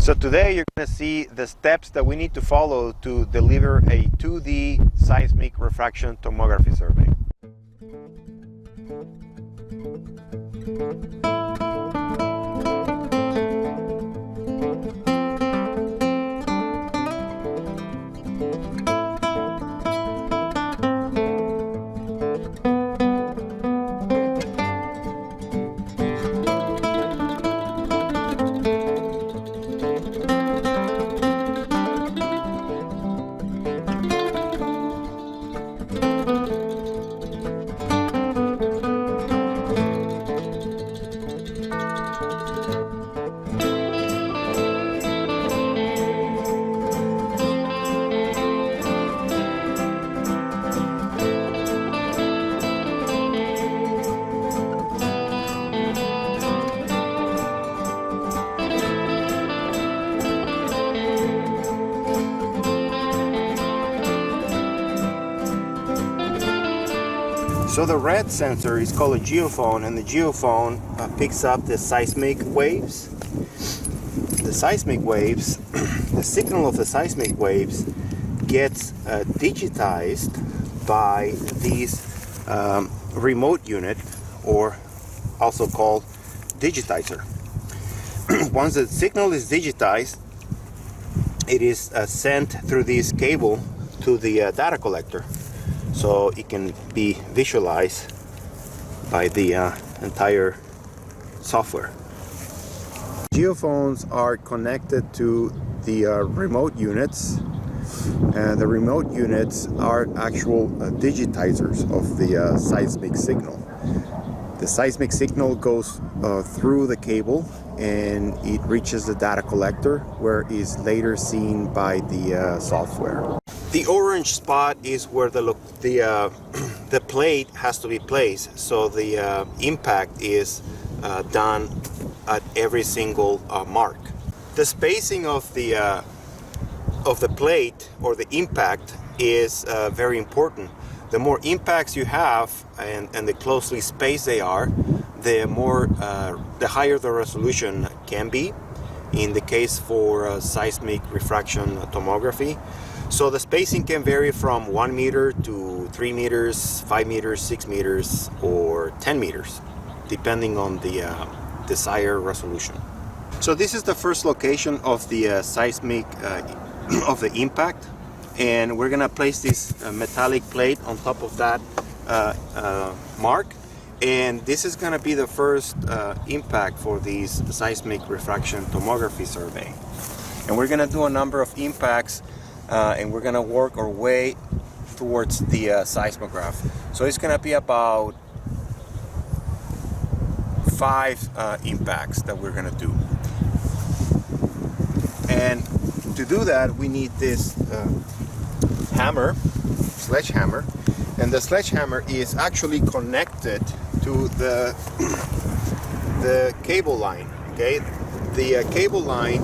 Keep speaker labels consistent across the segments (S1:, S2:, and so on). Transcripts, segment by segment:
S1: So today you're going to see the steps that we need to follow to deliver a 2D seismic refraction tomography survey. So the red sensor is called a geophone, and the geophone picks up the seismic waves. The seismic waves, the signal of the seismic waves gets digitized by these remote unit, or also called digitizer. Once the signal is digitized, it is sent through this cable to the data collector, so it can be visualized by the entire software. Geophones are connected to the remote units, and the remote units are actual digitizers of the seismic signal. The seismic signal goes through the cable and it reaches the data collector, where it is later seen by the software. The orange spot is where the plate has to be placed, so the impact is done at every single mark. The spacing of the plate or the impact is very important. The more impacts you have and the closely spaced they are, the higher the resolution can be, in the case for seismic refraction tomography. So the spacing can vary from 1 meter to 3 meters, 5 meters, 6 meters, or 10 meters, depending on the desired resolution. So this is the first location of the seismic of the impact, and we're gonna place this metallic plate on top of that mark, and this is gonna be the first impact for this seismic refraction tomography survey. And we're gonna do a number of impacts, and we're gonna work our way towards the seismograph. So it's gonna be about 5 impacts that we're gonna do. And to do that, we need this hammer, sledgehammer, and the sledgehammer is actually connected to the cable line. Okay, the cable line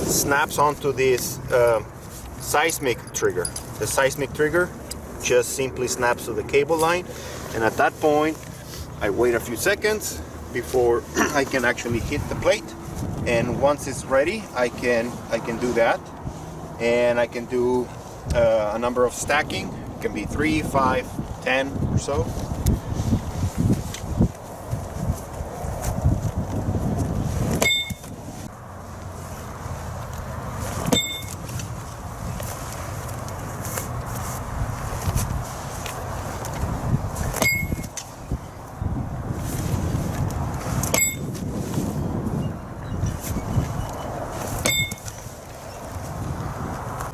S1: snaps onto this seismic trigger. The seismic trigger just simply snaps to the cable line, and at that point I wait a few seconds before I can actually hit the plate, and once it's ready I can do that, and I can do a number of stacking. It can be 3, 5, 10 or so.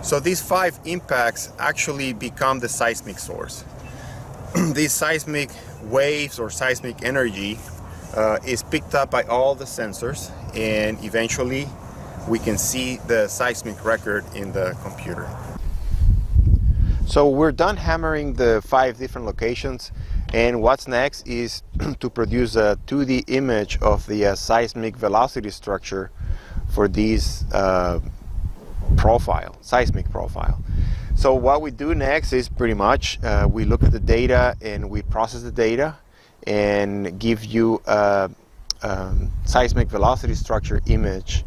S1: So these 5 impacts actually become the seismic source. These seismic waves or seismic energy is picked up by all the sensors, and eventually we can see the seismic record in the computer. So we're done hammering the 5 different locations, and what's next is to produce a 2D image of the seismic velocity structure for these seismic profile. So what we do next is pretty much we look at the data and we process the data and give you
S2: seismic velocity structure image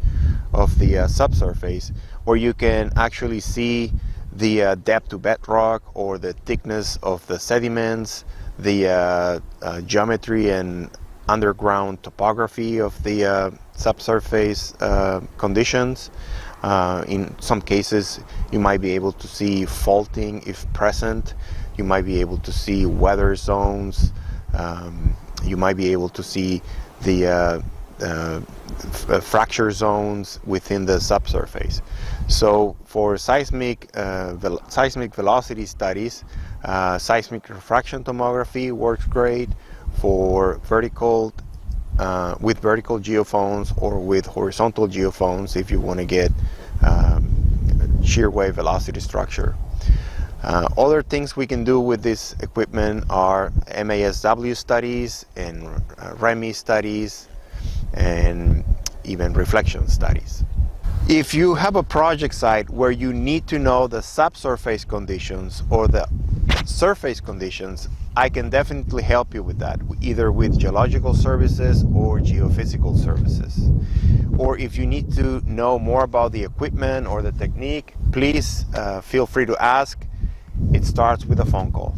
S2: of the subsurface, where you can actually see the depth to bedrock or the thickness of the sediments, the geometry and underground topography of the subsurface conditions. In some cases, you might be able to see faulting if present. You might be able to see weather zones. You might be able to see the fracture zones within the subsurface. So for seismic velocity studies, seismic refraction tomography works great for vertical with vertical geophones or with horizontal geophones if you want to get shear wave velocity structure. Other things we can do with this equipment are MASW studies and REMI studies and even reflection studies. If you have a project site where you need to know the subsurface conditions or the surface conditions, I can definitely help you with that, either with geological services or geophysical services. Or if you need to know more about the equipment or the technique, please feel free to ask. It starts with a phone call.